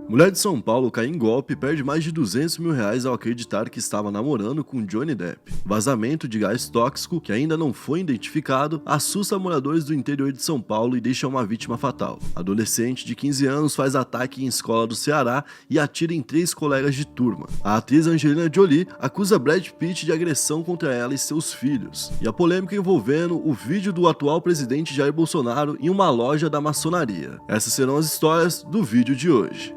Mulher de São Paulo cai em golpe e perde mais de R$200 mil ao acreditar que estava namorando com Johnny Depp. Vazamento de gás tóxico, que ainda não foi identificado, assusta moradores do interior de São Paulo e deixa uma vítima fatal. Adolescente de 15 anos faz ataque em escola do Ceará e atira em 3 colegas de turma. A atriz Angelina Jolie acusa Brad Pitt de agressão contra ela e seus filhos. E a polêmica envolvendo o vídeo do atual presidente Jair Bolsonaro em uma loja da maçonaria. Essas serão as histórias do vídeo de hoje.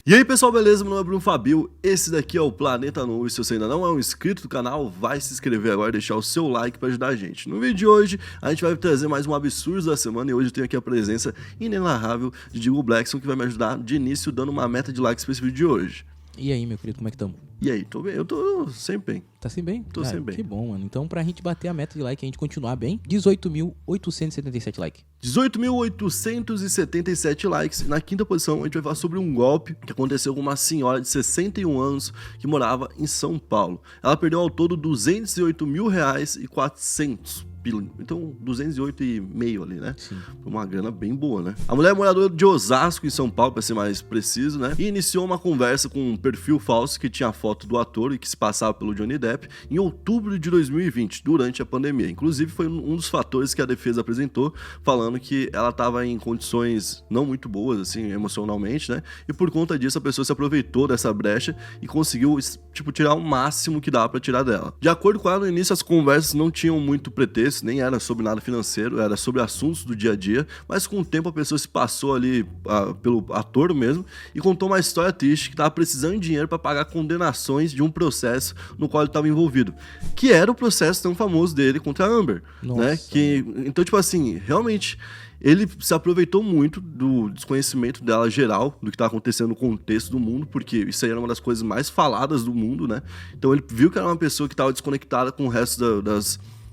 E aí pessoal, beleza? Meu nome é Bruno Fabio, esse daqui é o Planeta Novo e se você ainda não é um inscrito do canal, vai se inscrever agora e deixar o seu like para ajudar a gente. No vídeo de hoje, a gente vai trazer mais um absurdo da semana e hoje eu tenho aqui a presença inenarrável de Diego Blackson, que vai me ajudar de início dando uma meta de likes para esse vídeo de hoje. E aí, meu querido, como é que estamos? E aí, tô bem? Eu tô sempre bem. Tá sempre bem? Tô sempre bem. Que bom, mano. Então, pra gente bater a meta de like e a gente continuar bem, 18.877 likes. 18.877 likes. Na quinta posição, a gente vai falar sobre um golpe que aconteceu com uma senhora de 61 anos que morava em São Paulo. Ela perdeu ao todo R$208 mil e 400. Então, 208,5 ali, né? Sim. Uma grana bem boa, né? A mulher é moradora de Osasco, em São Paulo, pra ser mais preciso, né? E iniciou uma conversa com um perfil falso que tinha a foto do ator e que se passava pelo Johnny Depp em outubro de 2020, durante a pandemia. Inclusive, foi um dos fatores que a defesa apresentou, falando que ela estava em condições não muito boas, assim, emocionalmente, né? E por conta disso, a pessoa se aproveitou dessa brecha e conseguiu, tipo, tirar o máximo que dava pra tirar dela. De acordo com ela, no início, as conversas não tinham muito pretexto, nem era sobre nada financeiro, era sobre assuntos do dia a dia, mas com o tempo a pessoa se passou ali pelo ator mesmo e contou uma história triste que estava precisando de dinheiro para pagar condenações de um processo no qual ele estava envolvido, que era o processo tão famoso dele contra a Amber. Nossa. Né? Então, tipo assim, realmente ele se aproveitou muito do desconhecimento dela geral, do que estava acontecendo no contexto do mundo, porque isso aí era uma das coisas mais faladas do mundo, né? Então ele viu que era uma pessoa que estava desconectada com o resto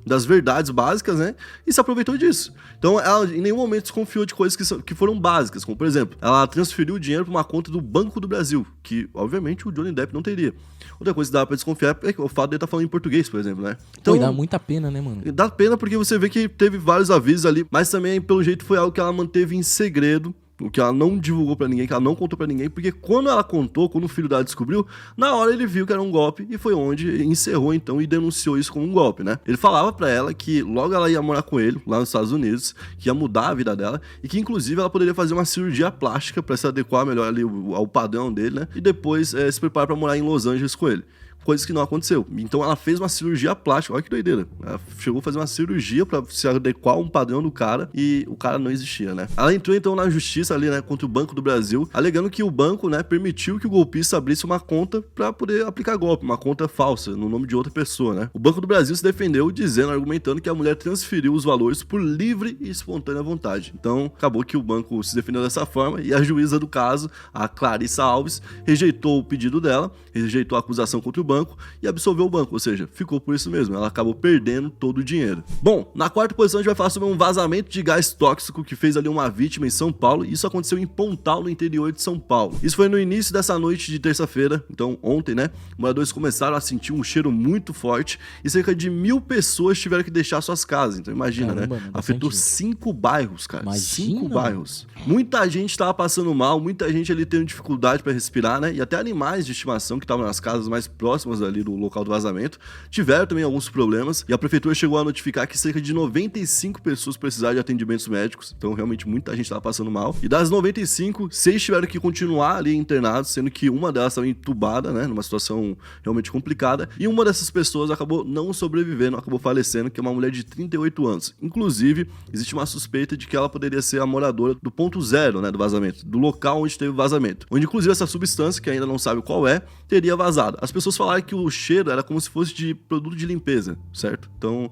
das verdades básicas, né? E se aproveitou disso. Então, ela em nenhum momento desconfiou de coisas que foram básicas, como, por exemplo, ela transferiu o dinheiro para uma conta do Banco do Brasil, que, obviamente, o Johnny Depp não teria. Outra coisa que dá pra desconfiar é o fato de ele estar falando em português, por exemplo, né? Então, Pô, dá muita pena, né, mano? dá pena porque você vê que teve vários avisos ali, mas também, pelo jeito, foi algo que ela manteve em segredo, o que ela não divulgou pra ninguém, que ela não contou pra ninguém, porque quando ela contou, quando o filho dela descobriu, na hora ele viu que era um golpe e foi onde encerrou então e denunciou isso como um golpe, né? Ele falava pra ela que logo ela ia morar com ele, lá nos Estados Unidos, que ia mudar a vida dela e que inclusive ela poderia fazer uma cirurgia plástica pra se adequar melhor ali ao padrão dele, né? E depois se preparar pra morar em Los Angeles com ele. Coisas que não aconteceu. Então ela fez uma cirurgia plástica, olha que doideira. Ela chegou a fazer uma cirurgia pra se adequar a um padrão do cara e o cara não existia, né? Ela entrou então na justiça ali, né, contra o Banco do Brasil, alegando que o banco, né, permitiu que o golpista abrisse uma conta pra poder aplicar golpe, uma conta falsa, no nome de outra pessoa, né? O Banco do Brasil se defendeu dizendo, argumentando que a mulher transferiu os valores por livre e espontânea vontade. Então acabou que o banco se defendeu dessa forma e a juíza do caso, a Clarissa Alves, rejeitou o pedido dela, rejeitou a acusação contra o banco e absolveu o banco, ou seja, ficou por isso mesmo, ela acabou perdendo todo o dinheiro. Bom, na quarta posição a gente vai falar sobre um vazamento de gás tóxico que fez ali uma vítima em São Paulo, e isso aconteceu em Pontal, no interior de São Paulo. Isso foi no início dessa noite de terça-feira, então ontem, né, moradores começaram a sentir um cheiro muito forte e cerca de 1.000 pessoas tiveram que deixar suas casas, então imagina, caramba, né, afetou 5 bairros, cara, imagina. 5 bairros. Muita gente tava passando mal, muita gente ali tendo dificuldade para respirar, né, e até animais de estimação que estavam nas casas mais próximas ali do local do vazamento, tiveram também alguns problemas e a prefeitura chegou a notificar que cerca de 95 pessoas precisaram de atendimentos médicos, então realmente muita gente estava passando mal, e das 95, 6 tiveram que continuar ali internados, sendo que uma delas estava entubada, né, numa situação realmente complicada, e uma dessas pessoas acabou não sobrevivendo, acabou falecendo, que é uma mulher de 38 anos. Inclusive, existe uma suspeita de que ela poderia ser a moradora do ponto zero, né, do vazamento, do local onde teve o vazamento, onde inclusive essa substância, que ainda não sabe qual é, teria vazado. As pessoas falaram que o cheiro era como se fosse de produto de limpeza, certo? Então,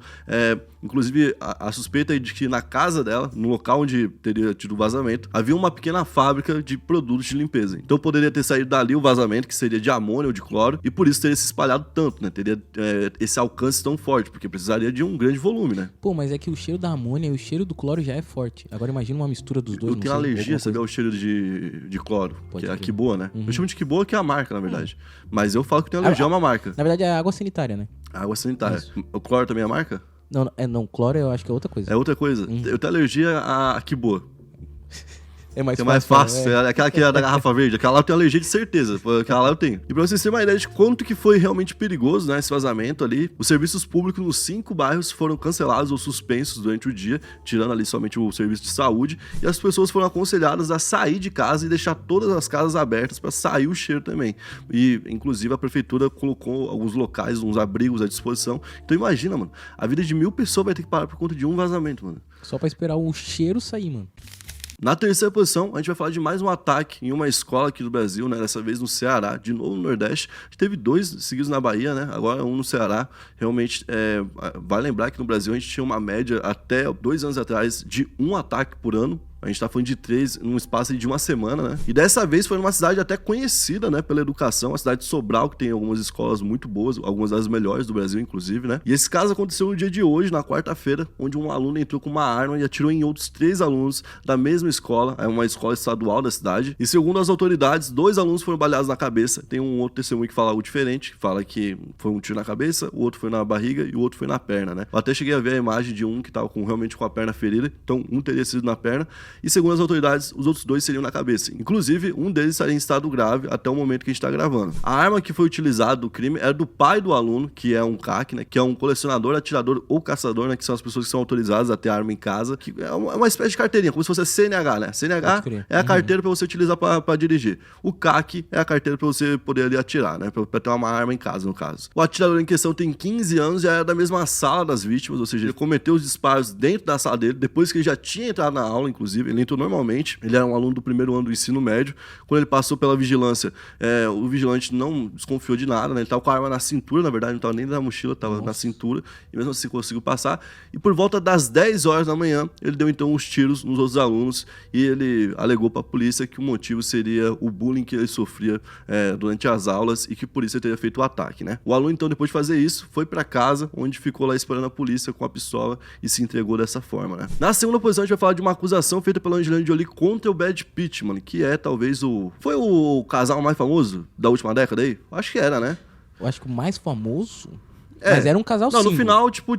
inclusive, a suspeita é de que na casa dela, no local onde teria tido o vazamento, havia uma pequena fábrica de produtos de limpeza. Então, poderia ter saído dali o vazamento, que seria de amônia ou de cloro, e por isso teria se espalhado tanto, né? Teria esse alcance tão forte, porque precisaria de um grande volume, né? Pô, mas é que o cheiro da amônia e o cheiro do cloro já é forte. Agora imagina uma mistura dos dois. Eu tenho alergia, sabe, ao cheiro de cloro, que é a Kiboa, né? Uhum. Eu chamo de Kiboa, que é a marca, na verdade. Mas eu falo que tenho alergia a uma marca. Na verdade, é água sanitária, né? Água sanitária. Isso. O cloro também é a marca? Não, cloro eu acho que é outra coisa. É outra coisa. Eu tenho alergia a Kiboa. É mais Que é mais fácil. É. Aquela que é da garrafa verde. Aquela lá eu tenho alergia de certeza. Aquela lá eu tenho. E pra vocês terem uma ideia de quanto que foi realmente perigoso, né, esse vazamento ali, os serviços públicos nos 5 bairros foram cancelados ou suspensos durante o dia, tirando ali somente o serviço de saúde, e as pessoas foram aconselhadas a sair de casa e deixar todas as casas abertas para sair o cheiro também. E, inclusive, a prefeitura colocou alguns locais, uns abrigos à disposição. Então imagina, mano, a vida de 1000 pessoas vai ter que parar por conta de um vazamento, mano. Só pra esperar o cheiro sair, mano. Na terceira posição, a gente vai falar de mais um ataque em uma escola aqui do Brasil, né? Dessa vez no Ceará, de novo no Nordeste. A gente teve 2 seguidos na Bahia, né? Agora um no Ceará. Realmente, vale lembrar que no Brasil a gente tinha uma média até 2 anos atrás de 1 ataque por ano. A gente tá falando de 3 num espaço de uma semana, né? E dessa vez foi numa cidade até conhecida, né, pela educação, a cidade de Sobral, que tem algumas escolas muito boas, algumas das melhores do Brasil, inclusive, né? E esse caso aconteceu no dia de hoje, na quarta-feira, onde um aluno entrou com uma arma e atirou em outros 3 alunos da mesma escola, é uma escola estadual da cidade. E segundo as autoridades, 2 alunos foram baleados na cabeça. Tem um outro testemunho que fala algo diferente, que fala que foi um tiro na cabeça, o outro foi na barriga e o outro foi na perna, né? Eu até cheguei a ver a imagem de um que tava realmente com a perna ferida, então um teria sido na perna. E segundo as autoridades, os outros 2 seriam na cabeça. Inclusive, um deles estaria em estado grave até o momento que a gente está gravando. A arma que foi utilizada do crime era do pai do aluno, que é um CAC, né? Que é um colecionador, atirador ou caçador, né? Que são as pessoas que são autorizadas a ter arma em casa. Que é uma espécie de carteirinha, como se fosse a CNH, né? CNH é a carteira para você utilizar para dirigir. O CAC é a carteira para você poder ali atirar, né? Para ter uma arma em casa, no caso. O atirador em questão tem 15 anos, já era da mesma sala das vítimas, ou seja, ele cometeu os disparos dentro da sala dele, depois que ele já tinha entrado na aula, inclusive. Ele entrou normalmente, ele era um aluno do primeiro ano do ensino médio. Quando ele passou pela vigilância, o vigilante não desconfiou de nada, né? Ele estava com a arma na cintura, na verdade, não estava nem na mochila, estava na cintura, e mesmo assim conseguiu passar. E por volta das 10 horas da manhã, ele deu então os tiros nos outros alunos, e ele alegou para a polícia que o motivo seria o bullying que ele sofria durante as aulas, e que por isso ele teria feito o ataque, né? O aluno, então, depois de fazer isso, foi para casa, onde ficou lá esperando a polícia com a pistola e se entregou dessa forma, né? Na segunda posição, a gente vai falar de uma acusação feita pela Angelina Jolie contra o Brad Pitt, mano, que é talvez foi o casal mais famoso da última década aí? Acho que era, né? Eu acho que o mais famoso... Mas era um casal Não, single. no final, tipo,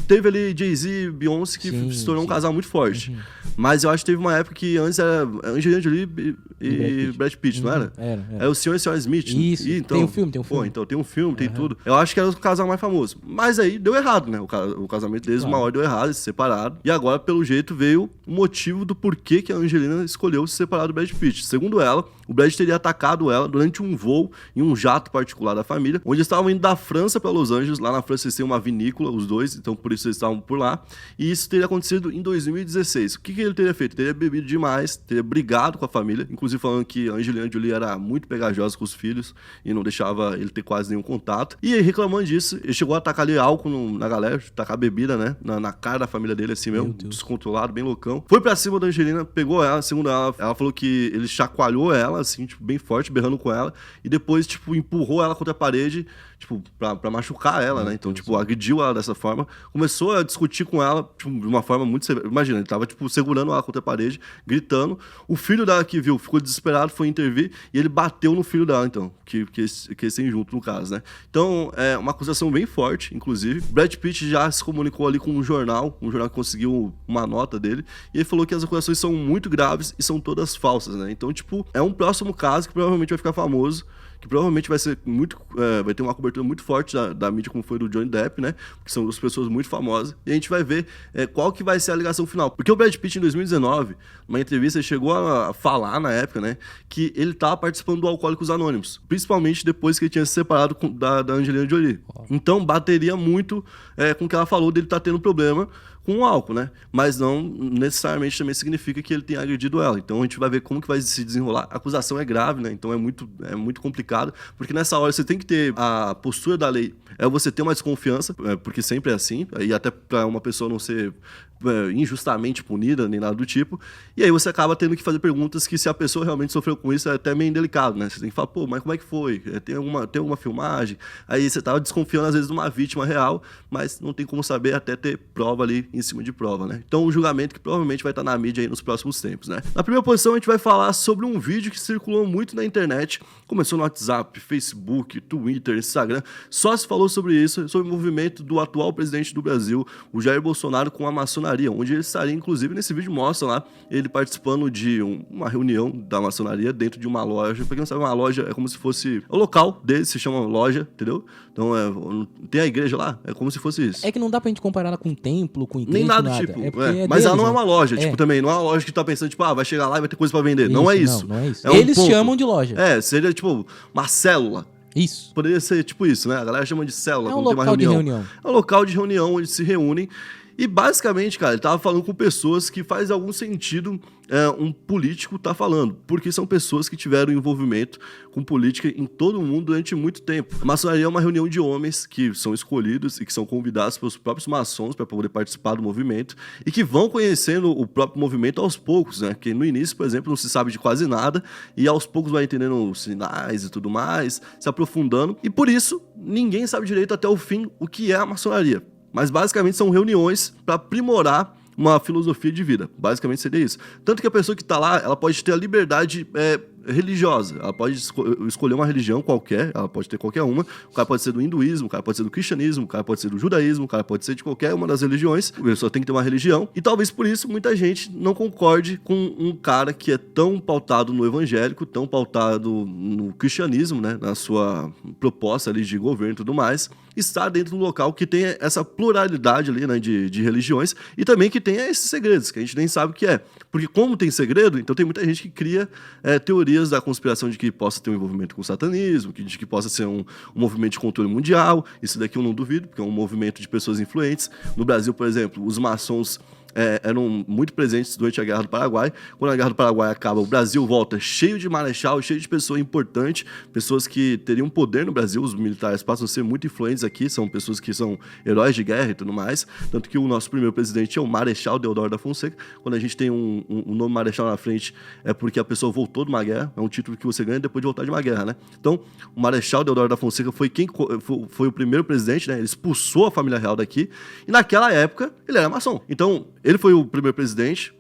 teve ali Jay-Z e Beyoncé, que se tornou um casal muito forte. Mas eu acho que teve uma época que antes era Angelina Jolie e Brad Pitt, não era? Era. É o Senhor e a Senhora Smith. Isso, então, tem um filme. Pô, então tem um filme, tem tudo. Eu acho que era o casal mais famoso. Mas aí deu errado, né? O casamento deles, uma hora deu errado, eles se separaram. E agora, pelo jeito, veio o motivo do porquê que a Angelina escolheu se separar do Brad Pitt. Segundo ela, o Brad teria atacado ela durante um voo em um jato particular da família, onde eles estavam indo da França para Los Angeles. Lá na França eles têm uma vinícola, os dois, então por isso eles estavam por lá. E isso teria acontecido em 2016. O que ele teria feito? Ele teria bebido demais, teria brigado com a família, inclusive falando que a Angelina Jolie era muito pegajosa com os filhos e não deixava ele ter quase nenhum contato. E aí, reclamando disso, ele chegou a atacar ali álcool na galera, tacar bebida, né? Na cara da família dele, assim mesmo, descontrolado, bem loucão. Foi pra cima da Angelina, pegou ela, segundo ela falou que ele chacoalhou ela, assim, tipo, bem forte, berrando com ela, e depois, tipo, empurrou ela contra a parede, tipo, pra machucar ela, né? Então, tipo, agrediu ela dessa forma, começou a discutir com ela, tipo, de uma forma muito severa. Imagina, ele tava, tipo, segurando ela contra a parede, gritando. O filho dela que viu ficou desesperado, foi intervir, e ele bateu no filho dela, então, que eles têm junto, no caso, né? Então, é uma acusação bem forte, inclusive. Brad Pitt já se comunicou ali com um jornal que conseguiu uma nota dele, e ele falou que as acusações são muito graves e são todas falsas, né? Então, tipo, é um próximo caso que provavelmente vai ficar famoso, que provavelmente vai ser muito, vai ter uma cobertura muito forte da mídia, como foi do Johnny Depp, né? Que são duas pessoas muito famosas. E a gente vai ver qual que vai ser a ligação final. Porque o Brad Pitt, em 2019, numa entrevista, ele chegou a falar na época, né? Que ele estava participando do Alcoólicos Anônimos. Principalmente depois que ele tinha se separado da Angelina Jolie. Então, bateria muito com o que ela falou dele estar tendo problema com o álcool, né? Mas não necessariamente também significa que ele tenha agredido ela. Então a gente vai ver como que vai se desenrolar. A acusação é grave, né? Então é muito complicado, porque nessa hora você tem que ter a postura da lei, você ter uma desconfiança, porque sempre é assim, e até para uma pessoa não ser injustamente punida, nem nada do tipo, e aí você acaba tendo que fazer perguntas que, se a pessoa realmente sofreu com isso, é até meio indelicado, né? Você tem que falar, pô, mas como é que foi? Tem alguma filmagem? Aí você tava desconfiando, às vezes, de uma vítima real, mas não tem como saber até ter prova ali em cima de prova, né? Então, um julgamento que provavelmente vai estar na mídia aí nos próximos tempos, né? Na primeira posição, a gente vai falar sobre um vídeo que circulou muito na internet, começou no WhatsApp, Facebook, Twitter, Instagram, só se falou sobre isso, sobre o movimento do atual presidente do Brasil, o Jair Bolsonaro, com a maçonaria. maçonaria, onde ele estaria, inclusive, nesse vídeo mostra lá, ele participando de uma reunião da maçonaria dentro de uma loja. Pra quem não sabe, uma loja é como se fosse... O local dele se chama loja, entendeu? Então, tem a igreja lá, é como se fosse isso. É que não dá pra gente comparar ela com um templo, com igreja, Nem nada nada. tipo. deles, Mas ela não é uma né? loja, tipo, também. Não é uma loja que tá pensando, tipo, vai chegar lá e vai ter coisa pra vender. Não é isso. Não é isso. É um Eles ponto. chamam de loja. Seria, tipo, uma célula. Isso. Poderia ser tipo isso, né? A galera chama de célula, É um quando tem uma local de reunião. reunião. É um local de reunião onde se reúnem. E basicamente, cara, ele tava falando com pessoas que faz algum sentido um político tá falando, porque são pessoas que tiveram envolvimento com política em todo o mundo durante muito tempo. A maçonaria é uma reunião de homens que são escolhidos e que são convidados pelos próprios maçons para poder participar do movimento e que vão conhecendo o próprio movimento aos poucos, né? Que no início, por exemplo, não se sabe de quase nada e aos poucos vai entendendo os sinais e tudo mais, se aprofundando. E por isso, ninguém sabe direito até o fim o que é a maçonaria. Mas basicamente são reuniões para aprimorar uma filosofia de vida. Basicamente seria isso. Tanto que a pessoa que está lá, ela pode ter a liberdade religiosa. Ela pode escolher uma religião qualquer, ela pode ter qualquer uma. O cara pode ser do hinduísmo, o cara pode ser do cristianismo, o cara pode ser do judaísmo, o cara pode ser de qualquer uma das religiões. A pessoa tem que ter uma religião. E talvez por isso muita gente não concorde com um cara que é tão pautado no evangélico, tão pautado no cristianismo, né, na sua proposta ali de governo e tudo mais, estar dentro de um local que tenha essa pluralidade ali, né, de religiões e também que tenha esses segredos, que a gente nem sabe o que é. Porque como tem segredo, então tem muita gente que cria teorias da conspiração de que possa ter um envolvimento com o satanismo, de que possa ser um movimento de controle mundial. Isso daqui eu não duvido, porque é um movimento de pessoas influentes. No Brasil, por exemplo, os maçons eram muito presentes durante a Guerra do Paraguai. Quando a Guerra do Paraguai acaba, o Brasil volta cheio de marechal, cheio de pessoa importante, pessoas que teriam poder no Brasil. Os militares passam a ser muito influentes aqui, são pessoas que são heróis de guerra e tudo mais. Tanto que o nosso primeiro presidente é o Marechal Deodoro da Fonseca. Quando a gente tem um nome Marechal na frente, é porque a pessoa voltou de uma guerra. É um título que você ganha depois de voltar de uma guerra, né? Então, o Marechal Deodoro da Fonseca foi o primeiro presidente, né? Ele expulsou a família real daqui. E naquela época, ele era maçom. Então, ele foi o primeiro presidente.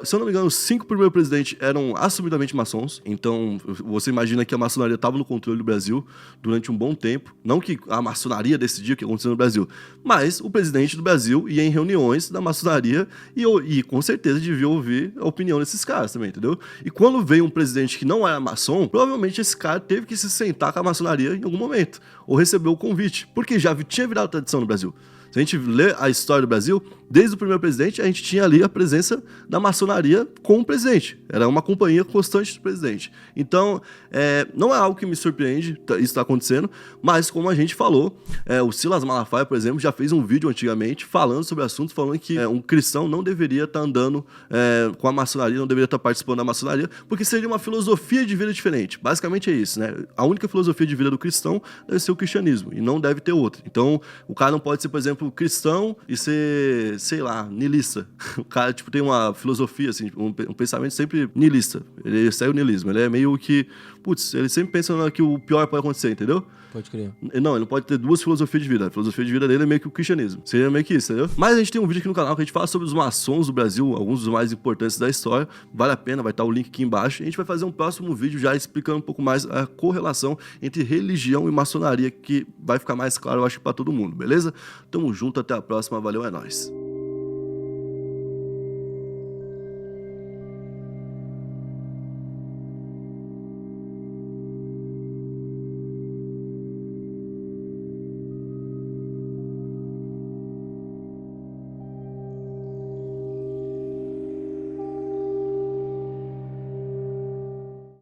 Se eu não me engano, os 5 primeiros presidentes eram assumidamente maçons. Então, você imagina que a maçonaria estava no controle do Brasil durante um bom tempo. Não que a maçonaria decidia o que acontecia no Brasil, mas o presidente do Brasil ia em reuniões da maçonaria e com certeza devia ouvir a opinião desses caras também, entendeu? E quando veio um presidente que não era maçom, provavelmente esse cara teve que se sentar com a maçonaria em algum momento, ou recebeu o convite, porque já tinha virado tradição no Brasil. Se a gente lê a história do Brasil, desde o primeiro presidente, a gente tinha ali a presença da maçonaria com o presidente. Era uma companhia constante do presidente. Então, não é algo que me surpreende isso estar acontecendo, mas como a gente falou, o Silas Malafaia, por exemplo, já fez um vídeo antigamente falando sobre o assunto, falando que um cristão não deveria estar andando com a maçonaria, não deveria estar participando da maçonaria, porque seria uma filosofia de vida diferente. Basicamente é isso, né? A única filosofia de vida do cristão deve ser o cristianismo, e não deve ter outra. Então, o cara não pode ser, por exemplo, cristão e ser, sei lá, niilista. O cara, tipo, tem uma filosofia, assim, um pensamento sempre niilista. Ele segue o niilismo. Ele é meio que, ele sempre pensa que o pior pode acontecer, entendeu? Pode crer. Não, ele não pode ter duas filosofias de vida. A filosofia de vida dele é meio que o cristianismo. Seria meio que isso, entendeu? Mas a gente tem um vídeo aqui no canal que a gente fala sobre os maçons do Brasil, alguns dos mais importantes da história. Vale a pena, vai estar o link aqui embaixo. E a gente vai fazer um próximo vídeo já explicando um pouco mais a correlação entre religião e maçonaria, que vai ficar mais claro, eu acho, pra todo mundo, beleza? Tamo junto, até a próxima. Valeu, é nóis.